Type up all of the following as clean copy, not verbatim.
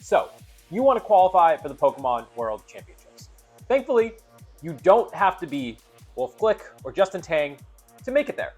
So, you want to qualify for the Pokemon World Championships. Thankfully, you don't have to be Wolf Glick or Justin Tang to make it there.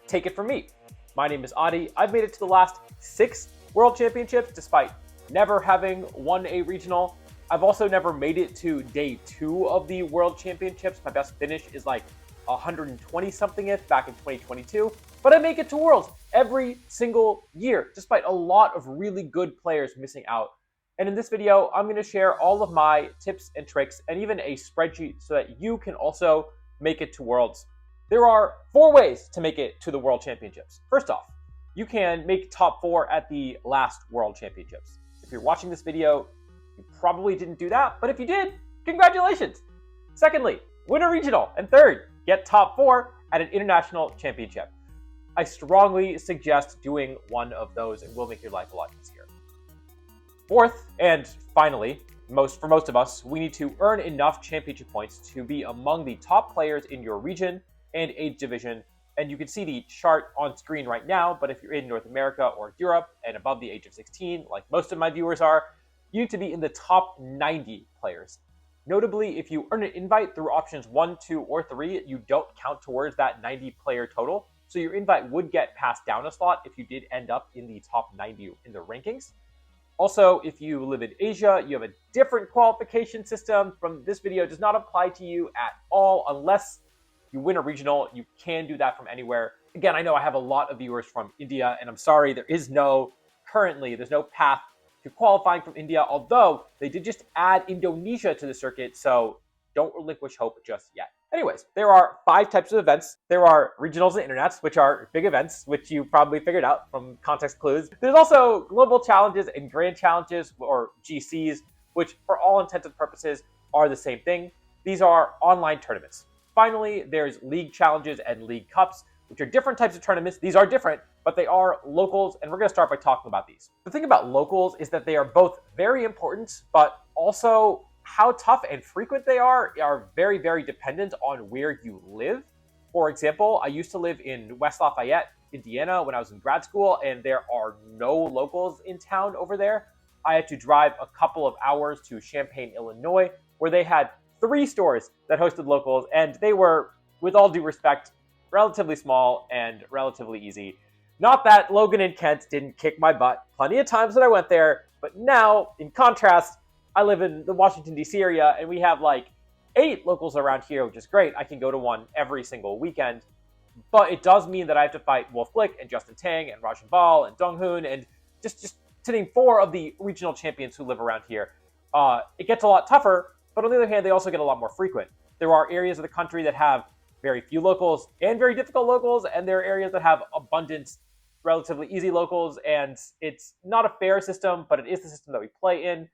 Take it from me. My name is Adi. I've made it to the last 6 World Championships despite never having won a regional. I've also never made it to day 2 of the World Championships. My best finish is like 120-somethingth back in 2022. But I make it to Worlds every single year, despite a lot of really good players missing out. And in this video, I'm going to share all of my tips and tricks and even a spreadsheet so that you can also make it to Worlds. There are 4 ways to make it to the World Championships. First off, you can make top 4 at the last World Championships. If you're watching this video, you probably didn't do that, but if you did, congratulations. Secondly, win a regional. And third, get top 4 at an international championship. I strongly suggest doing one of those. It will make your life a lot easier. Fourth, and finally, for most of us, we need to earn enough championship points to be among the top players in your region and age division. And you can see the chart on screen right now, but if you're in North America or Europe and above the age of 16, like most of my viewers are, you need to be in the top 90 players. Notably, if you earn an invite through options 1, 2, or 3, you don't count towards that 90 player total. So your invite would get passed down a slot if you did end up in the top 90 in the rankings. Also, if you live in Asia, you have a different qualification system. From this video does not apply to you at all unless you win a regional. You can do that from anywhere. Again, I know I have a lot of viewers from India, and I'm sorry, there's no path to qualifying from India, although they did just add Indonesia to the circuit, so don't relinquish hope just yet. Anyways, there are 5 types of events. There are regionals and internats, which are big events, which you probably figured out from context clues. There's also global challenges and grand challenges, or GCs, which for all intents and purposes are the same thing. These are online tournaments. Finally, there's league challenges and league cups, which are different types of tournaments. These are different, but they are locals, and we're going to start by talking about these. The thing about locals is that they are both very important, but also how tough and frequent they are very, very dependent on where you live. For example, I used to live in West Lafayette, Indiana, when I was in grad school, and there are no locals in town over there. I had to drive a couple of hours to Champaign, Illinois, where they had 3 stores that hosted locals, and they were, with all due respect, relatively small and relatively easy. Not that Logan and Kent didn't kick my butt plenty of times that I went there, but now, in contrast, I live in the Washington, D.C. area, and we have like 8 locals around here, which is great. I can go to one every single weekend, but it does mean that I have to fight Wolf Glick and Justin Tang and Rajan Bal and Dong Hoon, and just to name 4 of the regional champions who live around here. It gets a lot tougher, but on the other hand, they also get a lot more frequent. There are areas of the country that have very few locals and very difficult locals, and there are areas that have abundant, relatively easy locals, and it's not a fair system, but it is the system that we play in.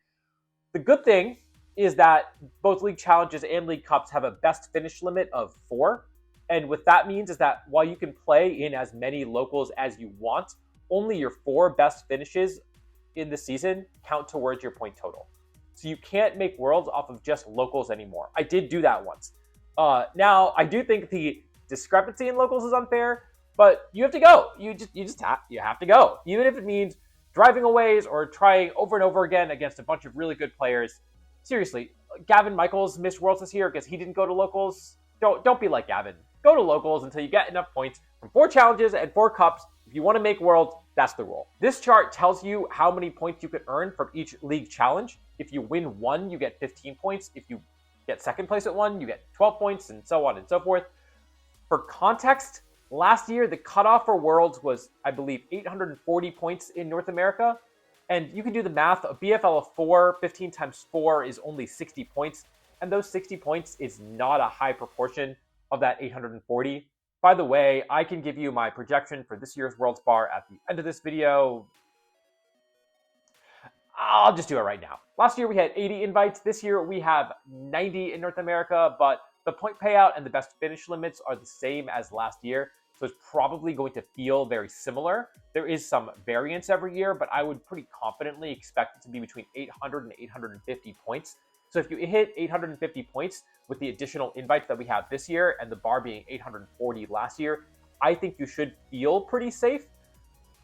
The good thing is that both league challenges and league cups have a best finish limit of 4. And what that means is that while you can play in as many locals as you want, only your 4 best finishes in the season count towards your point total. So you can't make worlds off of just locals anymore. I did do that once. Now, I do think the discrepancy in locals is unfair, but you have to go. You have to go. Even if it means driving a ways or trying over and over again against a bunch of really good players. Seriously, Gavin Michaels missed Worlds this year because he didn't go to locals. Don't be like Gavin. Go to locals until you get enough points from 4 challenges and 4 cups. If you want to make Worlds, that's the rule. This chart tells you how many points you can earn from each league challenge. If you win 1, you get 15 points. If you get second place at 1, you get 12 points, and so on and so forth. For context, last year, the cutoff for Worlds was, I believe, 840 points in North America. And you can do the math. A BFL of 4, 15 times 4 is only 60 points. And those 60 points is not a high proportion of that 840. By the way, I can give you my projection for this year's Worlds bar at the end of this video. I'll just do it right now. Last year, we had 80 invites. This year, we have 90 in North America, but the point payout and the best finish limits are the same as last year. So it's probably going to feel very similar. There is some variance every year, but I would pretty confidently expect it to be between 800 and 850 points. So if you hit 850 points with the additional invites that we have this year and the bar being 840 last year, I think you should feel pretty safe.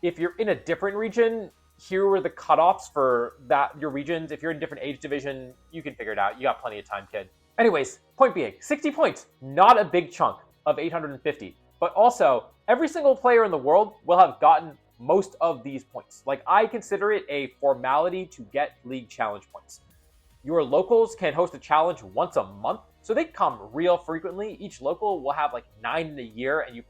If you're in a different region, here are the cutoffs for your regions. If you're in a different age division, you can figure it out. You got plenty of time, kid. Anyways, point being, 60 points, not a big chunk of 850. But also, every single player in the world will have gotten most of these points. Like, I consider it a formality to get league challenge points. Your locals can host a challenge once a month, so they come real frequently. Each local will have like 9 in a year, and you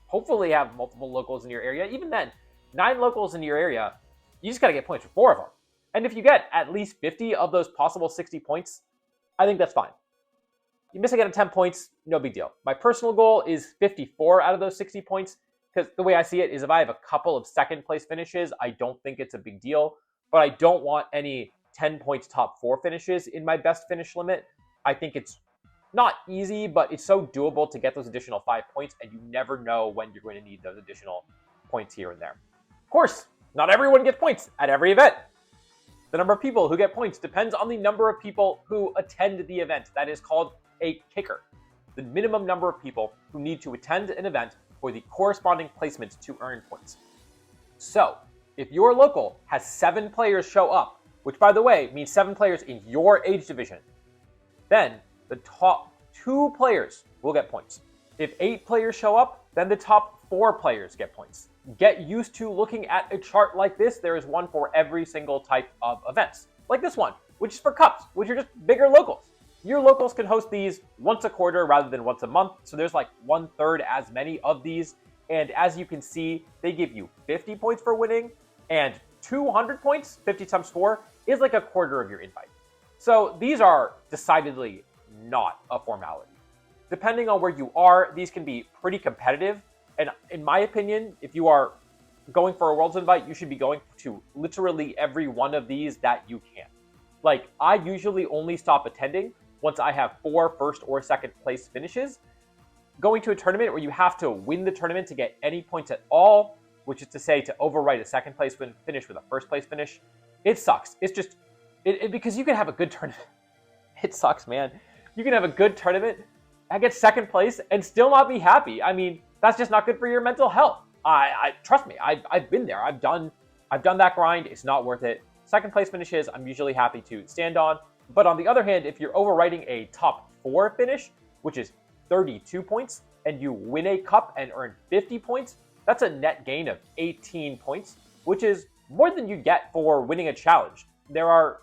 hopefully have multiple locals in your area. Even then, 9 locals in your area, you just got to get points for 4 of them. And if you get at least 50 of those possible 60 points, I think that's fine. You miss again at 10 points, no big deal. My personal goal is 54 out of those 60 points, because the way I see it is if I have a couple of second place finishes, I don't think it's a big deal, but I don't want any 10 points top 4 finishes in my best finish limit. I think it's not easy, but it's so doable to get those additional 5 points, and you never know when you're going to need those additional points here and there. Of course, not everyone gets points at every event. The number of people who get points depends on the number of people who attend the event. That is called a kicker. The minimum number of people who need to attend an event for the corresponding placements to earn points. So, if your local has 7 players show up, which by the way means 7 players in your age division, then the top 2 players will get points. If 8 players show up, then the top 4 players get points. Get used to looking at a chart like this. There is one for every single type of events. Like this one, which is for cups, which are just bigger locals. Your locals can host these once a quarter rather than once a month, so there's like 1/3 as many of these. And as you can see, they give you 50 points for winning, and 200 points, 50 times 4, is like a quarter of your invite. So these are decidedly not a formality. Depending on where you are, these can be pretty competitive. And in my opinion, if you are going for a Worlds invite, you should be going to literally every one of these that you can. Like, I usually only stop attending once I have 4 first or second place finishes. Going to a tournament where you have to win the tournament to get any points at all, which is to say to overwrite a second place finish with a first place finish, it sucks. It's just, because you can have a good tournament. It sucks, man. You can have a good tournament, I get second place, and still not be happy. I mean, that's just not good for your mental health. I trust me, I've been there. I've done that grind. It's not worth it. Second place finishes, I'm usually happy to stand on. But on the other hand, if you're overwriting a top 4 finish, which is 32 points, and you win a cup and earn 50 points, that's a net gain of 18 points, which is more than you get for winning a challenge. There are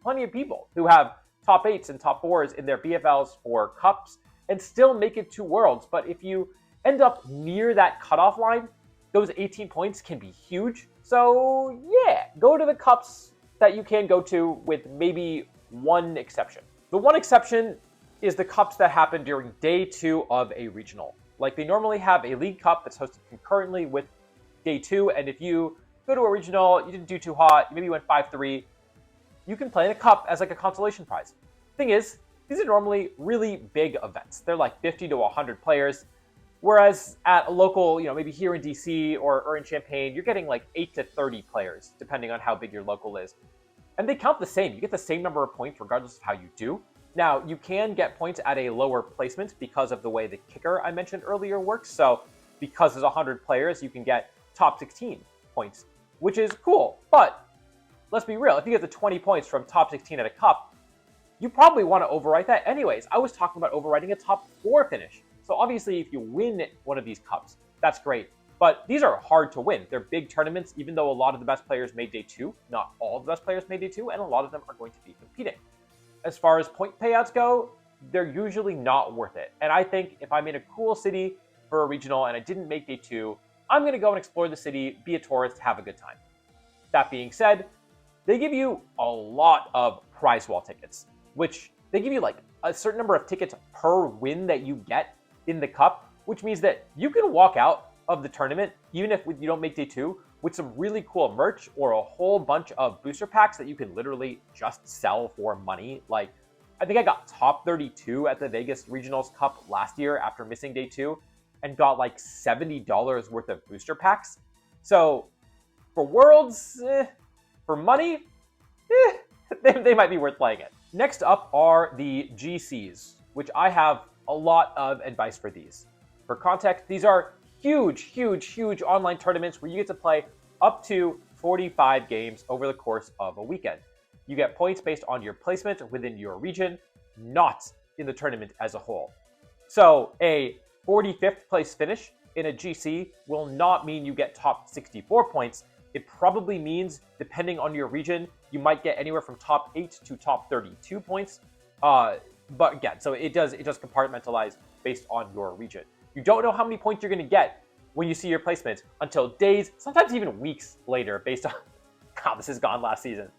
plenty of people who have top 8s and top 4s in their BFLs for cups and still make it to Worlds. But if you end up near that cutoff line, those 18 points can be huge. So yeah, go to the cups that you can go to, with maybe one exception. The one exception is the cups that happen during day 2 of a regional. Like, they normally have a league cup that's hosted concurrently with day 2, and if you go to a regional, you didn't do too hot, you maybe went 5-3, you can play in a cup as like a consolation prize. Thing is, these are normally really big events. They're like 50 to 100 players, whereas at a local, maybe here in DC or in Champaign, you're getting like 8 to 30 players, depending on how big your local is. And they count the same. You get the same number of points regardless of how you do. Now, you can get points at a lower placement because of the way the kicker I mentioned earlier works. So because there's 100 players, you can get top 16 points, which is cool. But let's be real. If you get the 20 points from top 16 at a cup, you probably want to overwrite that anyways. I was talking about overwriting a top 4 finish. So obviously, if you win one of these cups, that's great. But these are hard to win. They're big tournaments, even though a lot of the best players made day 2. Not all of the best players made day 2, and a lot of them are going to be competing. As far as point payouts go, they're usually not worth it. And I think if I'm in a cool city for a regional and I didn't make day 2, I'm going to go and explore the city, be a tourist, have a good time. That being said, they give you a lot of prize wall tickets, which they give you like a certain number of tickets per win that you get in the cup, which means that you can walk out of the tournament, even if you don't make day 2, with some really cool merch or a whole bunch of booster packs that you can literally just sell for money. Like, I think I got top 32 at the Vegas Regionals Cup last year after missing day 2 and got like $70 worth of booster packs. So for Worlds, for money, they might be worth playing it. Next up are the GCs, which I have a lot of advice for these. For context, these are huge online tournaments where you get to play up to 45 games over the course of a weekend. You get points based on your placement within your region, not in the tournament as a whole. So a 45th place finish in a GC will not mean you get top 64 points. It probably means, depending on your region, you might get anywhere from top 8 to top 32 points. But again, so it does compartmentalize based on your region. You don't know how many points you're going to get when you see your placements until days, sometimes even weeks later, based on God, this is gone last season.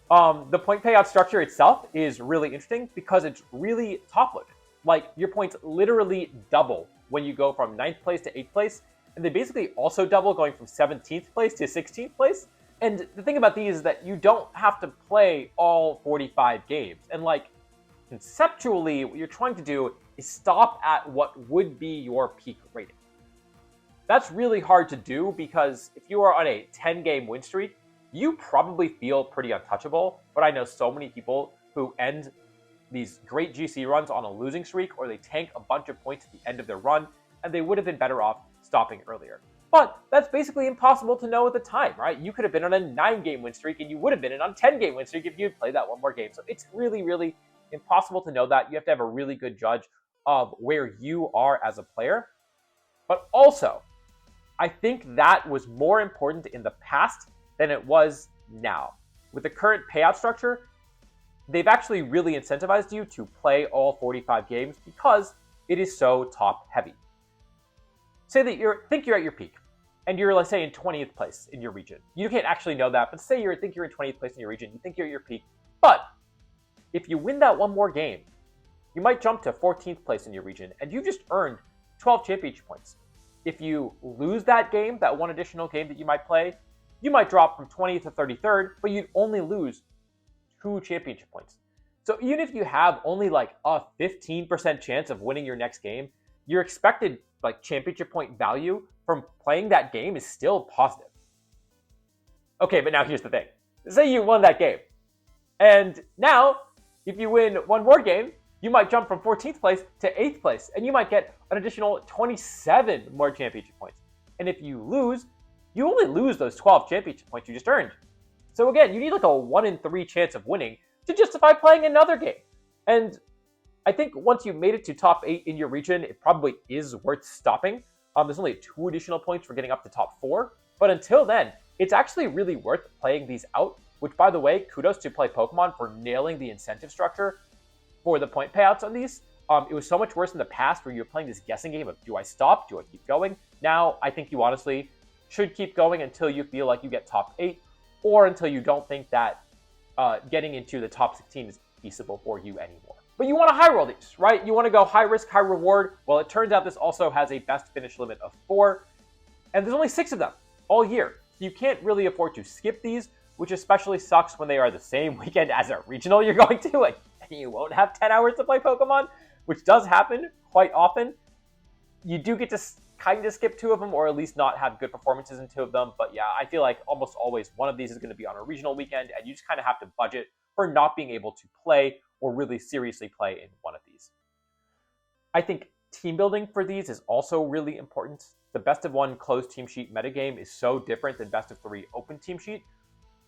The point payout structure itself is really interesting because it's really top-loaded. Like, your points literally double when you go from 9th place to 8th place, and they basically also double going from 17th place to 16th place. And the thing about these is that you don't have to play all 45 games. And like, conceptually, what you're trying to do is stop at what would be your peak rating. That's really hard to do because if you are on a 10-game win streak, you probably feel pretty untouchable. But I know so many people who end these great GC runs on a losing streak, or they tank a bunch of points at the end of their run, and they would have been better off stopping earlier. But that's basically impossible to know at the time, right? You could have been on a 9-game win streak, and you would have been on a 10-game win streak if you'd played that one more game. So it's really, really impossible to know that. You have to have a really good judge of where you are as a player. But also, I think that was more important in the past than it was now. With the current payout structure, they've actually really incentivized you to play all 45 games because it is so top heavy. Say that think you're at your peak and you're, let's say, in 20th place in your region. You can't actually know that, but say think you're in 20th place in your region, you think you're at your peak. But if you win that one more game, you might jump to 14th place in your region and you just earned 12 championship points. If you lose that game, that one additional game that you might play, you might drop from 20th to 33rd, but you'd only lose 2 championship points. So even if you have only like a 15% chance of winning your next game, your expected like championship point value from playing that game is still positive. Okay, but now here's the thing. Say you won that game. And now, if you win one more game, you might jump from 14th place to 8th place, and you might get an additional 27 more championship points. And if you lose, you only lose those 12 championship points you just earned. So again, you need like a 1 in 3 chance of winning to justify playing another game. And I think once you've made it to top 8 in your region, it probably is worth stopping. There's only 2 additional points for getting up to top 4. But until then, it's actually really worth playing these out, which, by the way, kudos to Play Pokemon for nailing the incentive structure for the point payouts on these. It was so much worse in the past where you were playing this guessing game of, do I stop? Do I keep going? Now, I think you honestly should keep going until you feel like you get top 8, or until you don't think that getting into the top 16 is feasible for you anymore. But you want to high roll these, right? You want to go high risk, high reward. Well, it turns out this also has a best finish limit of 4, and there's only 6 of them all year. So you can't really afford to skip these, which especially sucks when they are the same weekend as a regional you're going to, and you won't have 10 hours to play Pokemon, which does happen quite often. You do get to kind of skip 2 of them, or at least not have good performances in 2 of them. But yeah, I feel like almost always one of these is going to be on a regional weekend, and you just kind of have to budget for not being able to play or really seriously play in one of these. I think team building for these is also really important. The best of 1 closed team sheet metagame is so different than best of 3 open team sheet.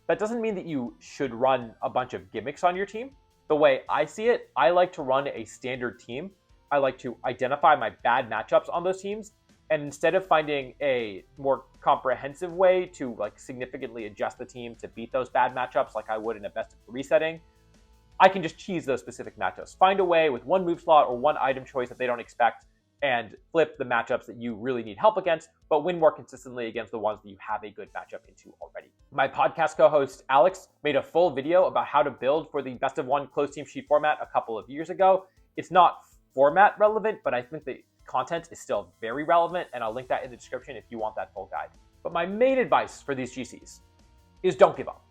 That doesn't mean that you should run a bunch of gimmicks on your team. The way I see it, I like to run a standard team. I like to identify my bad matchups on those teams, and instead of finding a more comprehensive way to like significantly adjust the team to beat those bad matchups like I would in a best of 3 setting, I can just cheese those specific matchups. Find a way with 1 move slot or 1 item choice that they don't expect, and flip the matchups that you really need help against, but win more consistently against the ones that you have a good matchup into already. My podcast co-host Alex made a full video about how to build for the best of 1 closed team sheet format a couple of years ago. It's not format relevant, but I think the content is still very relevant, and I'll link that in the description if you want that full guide. But my main advice for these GCs is don't give up.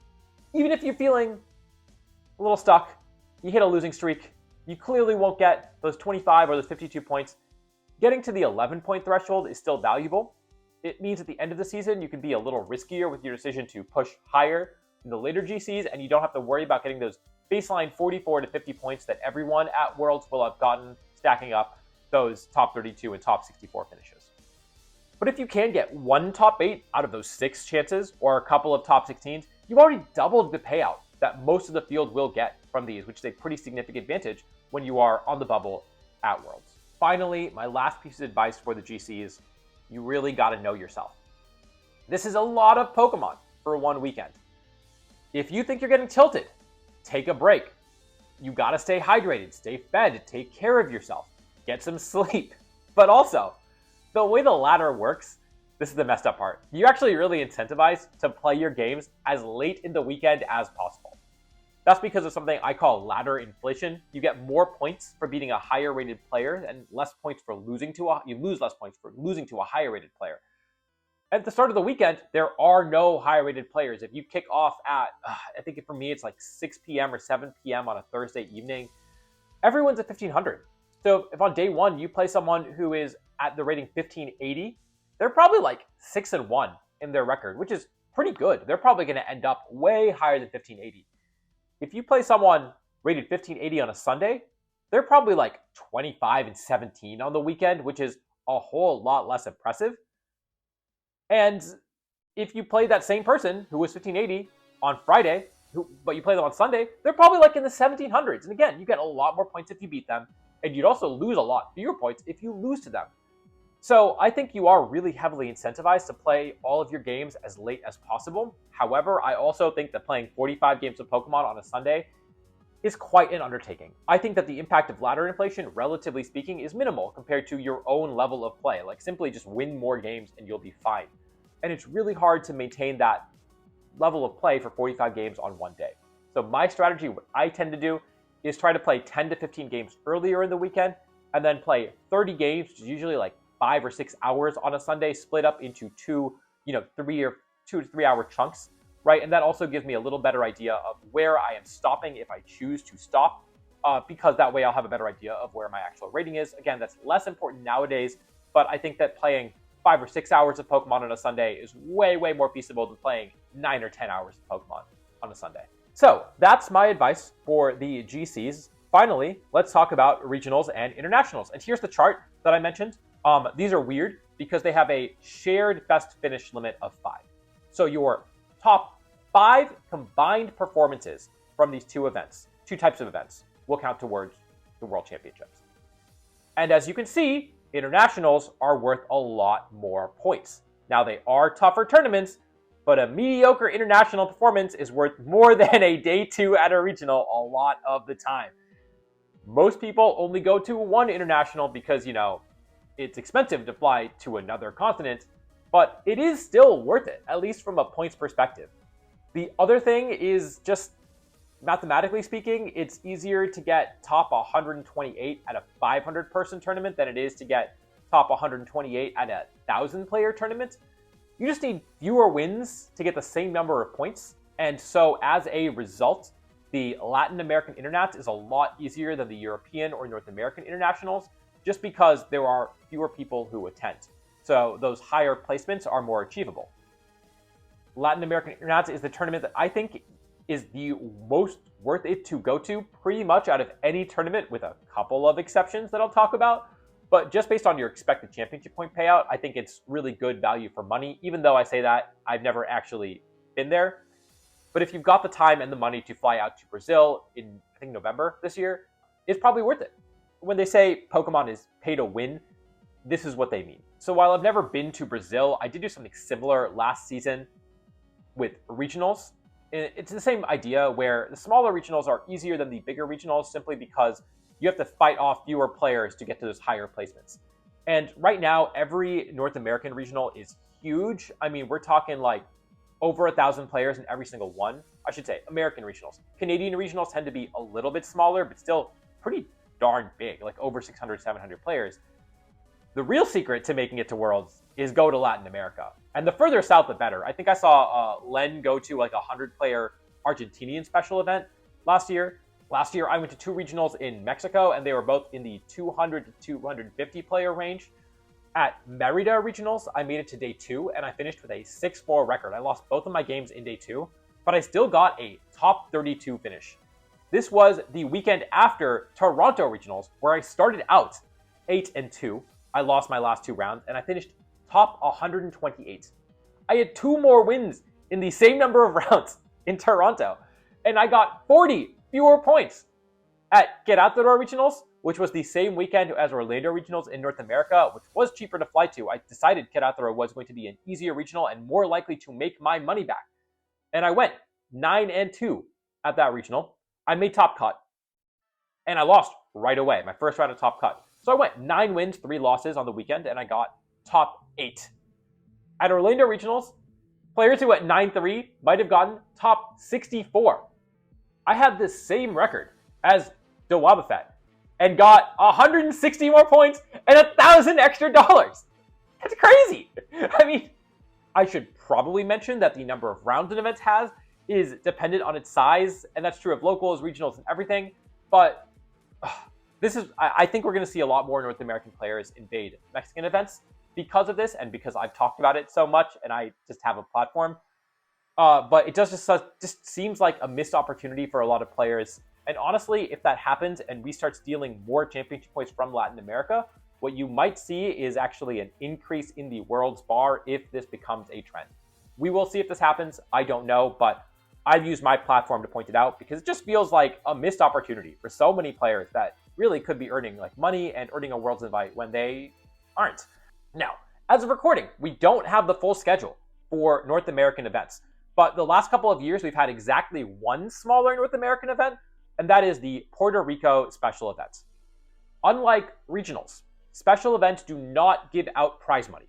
Even if you're feeling a little stuck, you hit a losing streak, you clearly won't get those 25 or those 52 points. Getting to the 11-point threshold is still valuable. It means at the end of the season, you can be a little riskier with your decision to push higher in the later GCs, and you don't have to worry about getting those baseline 44 to 50 points that everyone at Worlds will have gotten, stacking up those top 32 and top 64 finishes. But if you can get one top 8 out of those 6 chances or a couple of top 16s, you've already doubled the payout that most of the field will get from these, which is a pretty significant advantage when you are on the bubble at Worlds. Finally, my last piece of advice for the GCs, you really got to know yourself. This is a lot of Pokemon for one weekend. If you think you're getting tilted, take a break. You got to stay hydrated, stay fed, take care of yourself, get some sleep. But also, the way the ladder works, this is the messed up part. You're actually really incentivized to play your games as late in the weekend as possible. That's because of something I call ladder inflation. You get more points for beating a higher rated player and less points for losing to you lose less points for losing to a higher rated player. At the start of the weekend, there are no higher rated players. If you kick off at, I think for me it's like 6 p.m. or 7 p.m. on a Thursday evening, everyone's at 1500. So if on day one you play someone who is at the rating 1580, they're probably like 6-1 in their record, which is pretty good. They're probably going to end up way higher than 1580. If you play someone rated 1580 on a Sunday, they're probably like 25-17 on the weekend, which is a whole lot less impressive. And if you play that same person who was 1580 on Friday, but you play them on Sunday, they're probably like in the 1700s. And again, you get a lot more points if you beat them, and you'd also lose a lot fewer points if you lose to them. So I think you are really heavily incentivized to play all of your games as late as possible. However, I also think that playing 45 games of Pokemon on a Sunday is quite an undertaking. I think that the impact of ladder inflation, relatively speaking, is minimal compared to your own level of play. Like simply just win more games and you'll be fine. And it's really hard to maintain that level of play for 45 games on one day. So my strategy, what I tend to do, is try to play 10 to 15 games earlier in the weekend and then play 30 games, which is usually like 5 or 6 hours on a Sunday, split up into 2 to 3 hour chunks, right? And that also gives me a little better idea of where I am stopping if I choose to stop, because that way I'll have a better idea of where my actual rating is. Again, that's less important nowadays, but I think that playing 5 or 6 hours of Pokemon on a Sunday is way, way more feasible than playing 9 or 10 hours of Pokemon on a Sunday. So that's my advice for the GCs. Finally, let's talk about regionals and internationals. And here's the chart that I mentioned. These are weird because they have a shared best finish limit of 5. So your top 5 combined performances from these two types of events, will count towards the World Championships. And as you can see, internationals are worth a lot more points. Now, they are tougher tournaments, but a mediocre international performance is worth more than a day 2 at a regional a lot of the time. Most people only go to one international because, it's expensive to fly to another continent, but it is still worth it, at least from a points perspective. The other thing is just mathematically speaking, it's easier to get top 128 at a 500 person tournament than it is to get top 128 at a 1,000 player tournament. You just need fewer wins to get the same number of points. And so as a result, the Latin American Internats is a lot easier than the European or North American Internationals, just because there are fewer people who attend. So those higher placements are more achievable. Latin American Internats is the tournament that I think is the most worth it to go to pretty much out of any tournament, with a couple of exceptions that I'll talk about. But just based on your expected championship point payout, I think it's really good value for money, even though I say that I've never actually been there. But if you've got the time and the money to fly out to Brazil in, I think, November this year, it's probably worth it. When they say Pokemon is pay to win, this is what they mean. So while I've never been to Brazil, I did do something similar last season with regionals. It's the same idea where the smaller regionals are easier than the bigger regionals simply because you have to fight off fewer players to get to those higher placements. And right now, every North American regional is huge. I mean, we're talking like over 1,000 players in every single one. I should say American regionals. Canadian regionals tend to be a little bit smaller, but still pretty darn big, like over 600, 700 players. The real secret to making it to Worlds is go to Latin America. And the further south, the better. I think I saw Len go to like a 100-player Argentinian special event last year. Last year, I went to 2 regionals in Mexico, and they were both in the 200 to 250 player range. At Merida regionals, I made it to day 2, and I finished with a 6-4 record. I lost both of my games in day 2, but I still got a top 32 finish. This was the weekend after Toronto regionals, where I started out 8-2. I lost my last 2 rounds, and I finished top 128. I had 2 more wins in the same number of rounds in Toronto, and I got 40 fewer points at Querétaro Regionals, which was the same weekend as Orlando Regionals in North America, which was cheaper to fly to. I decided Querétaro was going to be an easier regional and more likely to make my money back. And I went 9-2 at that regional. I made top cut, and I lost right away, my first round of top cut. So I went 9 wins, 3 losses on the weekend, and I got top 8. At Orlando Regionals, players who went 9-3 might have gotten top 64. I had the same record as Dewabafet and got 160 more points and $1,000 extra dollars. That's crazy. I mean, I should probably mention that the number of rounds an event has is dependent on its size, and that's true of locals, regionals, and everything. But I think we're going to see a lot more North American players invade Mexican events because of this, and because I've talked about it so much, and I just have a platform. But it does just seems like a missed opportunity for a lot of players. And honestly, if that happens and we start stealing more championship points from Latin America, what you might see is actually an increase in the world's bar if this becomes a trend. We will see if this happens. I don't know, but I've used my platform to point it out because it just feels like a missed opportunity for so many players that really could be earning like money and earning a Worlds invite when they aren't. Now, as of recording, we don't have the full schedule for North American events, but the last couple of years we've had exactly one smaller North American event, and that is the Puerto Rico special events. Unlike regionals, special events do not give out prize money,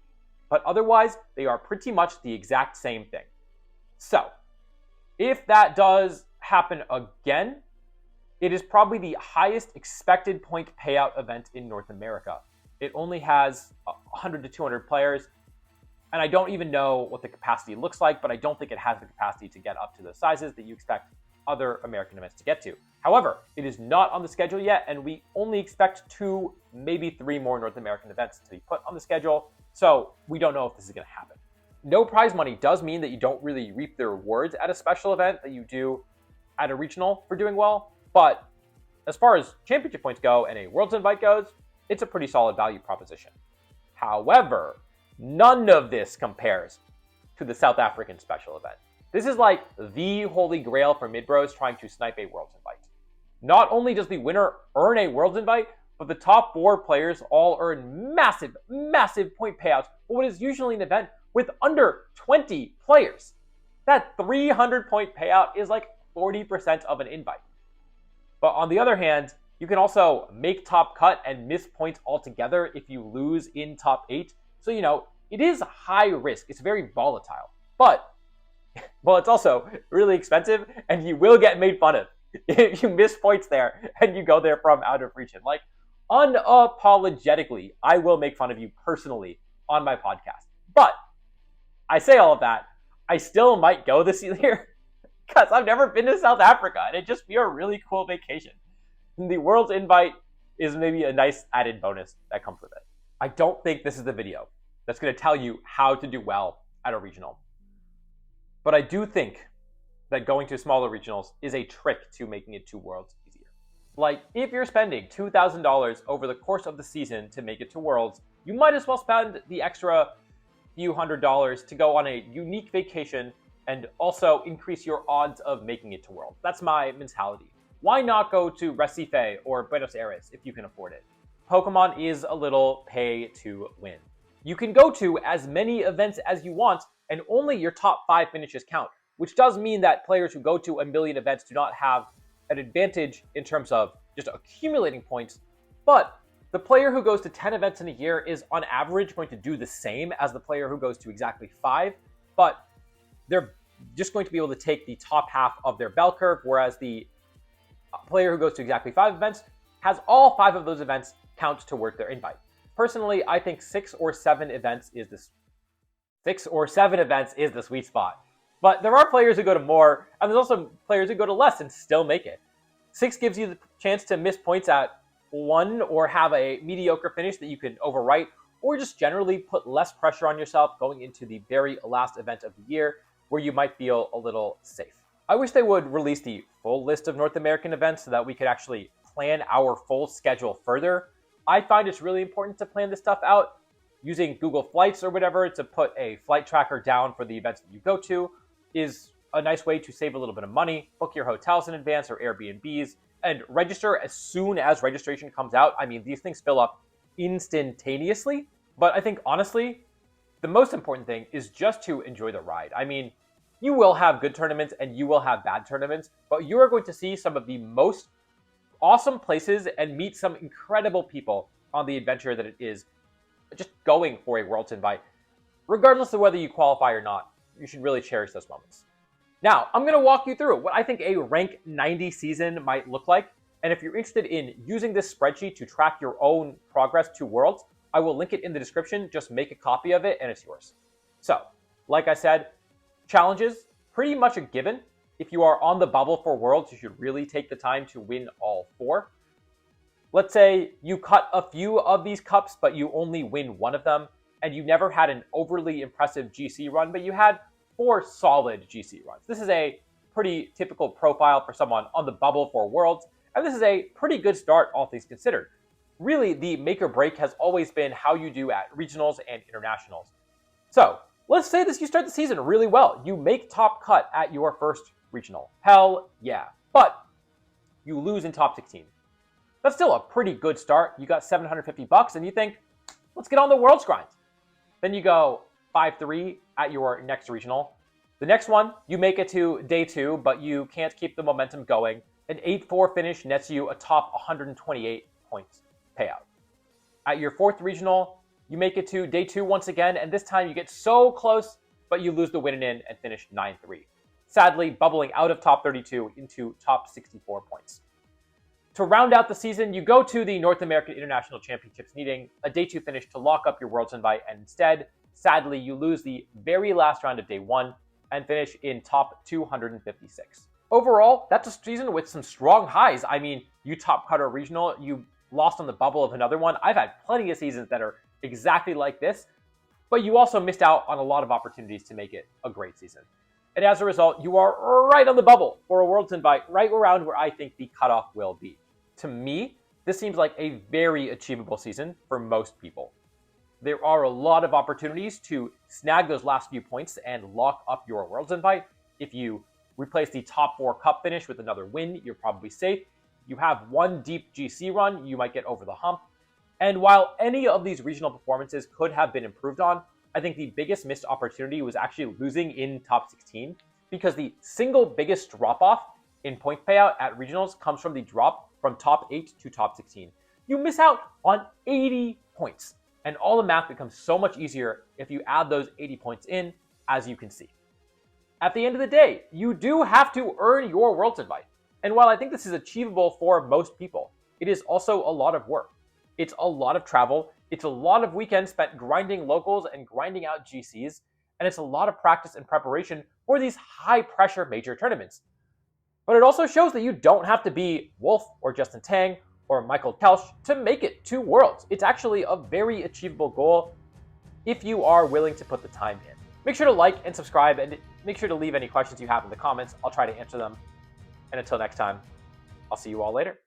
but otherwise they are pretty much the exact same thing. So, if that does happen again, it is probably the highest expected point payout event in North America. It only has 100 to 200 players, and I don't even know what the capacity looks like, but I don't think it has the capacity to get up to the sizes that you expect other American events to get to. However, it is not on the schedule yet, and we only expect 2, maybe 3 more North American events to be put on the schedule, so we don't know if this is going to happen. No prize money does mean that you don't really reap the rewards at a special event that you do at a regional for doing well, but as far as championship points go and a Worlds invite goes, it's a pretty solid value proposition. However, none of this compares to the South African special event. This is like the holy grail for mid-bros trying to snipe a Worlds invite. Not only does the winner earn a Worlds invite, but the top 4 players all earn massive, massive point payouts for what is usually an event with under 20 players. That 300 point payout is like 40% of an invite. But on the other hand, you can also make top cut and miss points altogether if you lose in top 8. So, it is high risk. It's very volatile. But, well, it's also really expensive, and you will get made fun of if you miss points there and you go there from out of region. Like, unapologetically, I will make fun of you personally on my podcast. But I say all of that, I still might go this year because I've never been to South Africa, and it'd just be a really cool vacation. And the World's invite is maybe a nice added bonus that comes with it. I don't think this is the video that's going to tell you how to do well at a regional. But I do think that going to smaller regionals is a trick to making it to Worlds easier. Like, if you're spending $2,000 over the course of the season to make it to Worlds, you might as well spend the extra few $100s to go on a unique vacation and also increase your odds of making it to Worlds. That's my mentality. Why not go to Recife or Buenos Aires if you can afford it? Pokemon is a little pay to win. You can go to as many events as you want, and only your top 5 finishes count, which does mean that players who go to a million events do not have an advantage in terms of just accumulating points, but the player who goes to 10 events in a year is on average going to do the same as the player who goes to exactly 5, but they're just going to be able to take the top half of their bell curve, whereas the player who goes to exactly 5 events has all 5 of those events count towards their invite. Personally, I think 6 or 7 events is the sweet spot. But there are players who go to more, and there's also players who go to less and still make it. 6 gives you the chance to miss points at 1 or have a mediocre finish that you can overwrite, or just generally put less pressure on yourself going into the very last event of the year where you might feel a little safe. I wish they would release the full list of North American events so that we could actually plan our full schedule further. I find it's really important to plan this stuff out, using Google Flights or whatever to put a flight tracker down for the events that you go to is a nice way to save a little bit of money. Book your hotels in advance or Airbnbs and register as soon as registration comes out. I mean, these things fill up instantaneously. But I think, honestly, the most important thing is just to enjoy the ride. I mean, you will have good tournaments and you will have bad tournaments, but you are going to see some of the most awesome places and meet some incredible people on the adventure that it is just going for a Worlds invite. Regardless of whether you qualify or not, you should really cherish those moments. Now, I'm going to walk you through what I think a rank 90 season might look like. And if you're interested in using this spreadsheet to track your own progress to Worlds, I will link it in the description. Just make a copy of it and it's yours. So, like I said, challenges, pretty much a given. If you are on the bubble for Worlds, you should really take the time to win all 4. Let's say you cut a few of these cups, but you only win one of them, and you never had an overly impressive GC run, but you had 4 solid GC runs. This is a pretty typical profile for someone on the bubble for Worlds, and this is a pretty good start, all things considered. Really, the make or break has always been how you do at regionals and internationals. So, let's say you start the season really well. You make top cut at your first regional. Hell yeah. But you lose in top 16. That's still a pretty good start. You got $750 and you think, let's get on the Worlds grind. Then you go 5-3 at your next regional. The next one, you make it to day 2, but you can't keep the momentum going. An 8-4 finish nets you a top 128 points payout. At your 4th regional, you make it to day 2 once again, and this time you get so close, but you lose the win-in and finish 9-3. Sadly, bubbling out of top 32 into top 64 points. To round out the season, you go to the North American International Championships, needing a day 2 finish to lock up your Worlds invite, and instead, sadly, you lose the very last round of day 1 and finish in top 256. Overall, that's a season with some strong highs. I mean, you top cut a regional, you lost on the bubble of another one. I've had plenty of seasons that are exactly like this, but you also missed out on a lot of opportunities to make it a great season. And as a result, you are right on the bubble for a Worlds invite, right around where I think the cutoff will be. To me, this seems like a very achievable season for most people. There are a lot of opportunities to snag those last few points and lock up your Worlds invite. If you replace the top 4 cup finish with another win, you're probably safe. You have one deep GC run, you might get over the hump. And while any of these regional performances could have been improved on, I think the biggest missed opportunity was actually losing in top 16, because the single biggest drop-off in point payout at regionals comes from the drop from top 8 to top 16. You miss out on 80 points, and all the math becomes so much easier if you add those 80 points in, as you can see. At the end of the day, you do have to earn your Worlds invite. And while I think this is achievable for most people, it is also a lot of work. It's a lot of travel, it's a lot of weekends spent grinding locals and grinding out GCs, and it's a lot of practice and preparation for these high-pressure major tournaments. But it also shows that you don't have to be Wolf or Justin Tang or Michael Kelsch to make it to Worlds. It's actually a very achievable goal if you are willing to put the time in. Make sure to like and subscribe, and make sure to leave any questions you have in the comments. I'll try to answer them. And until next time, I'll see you all later.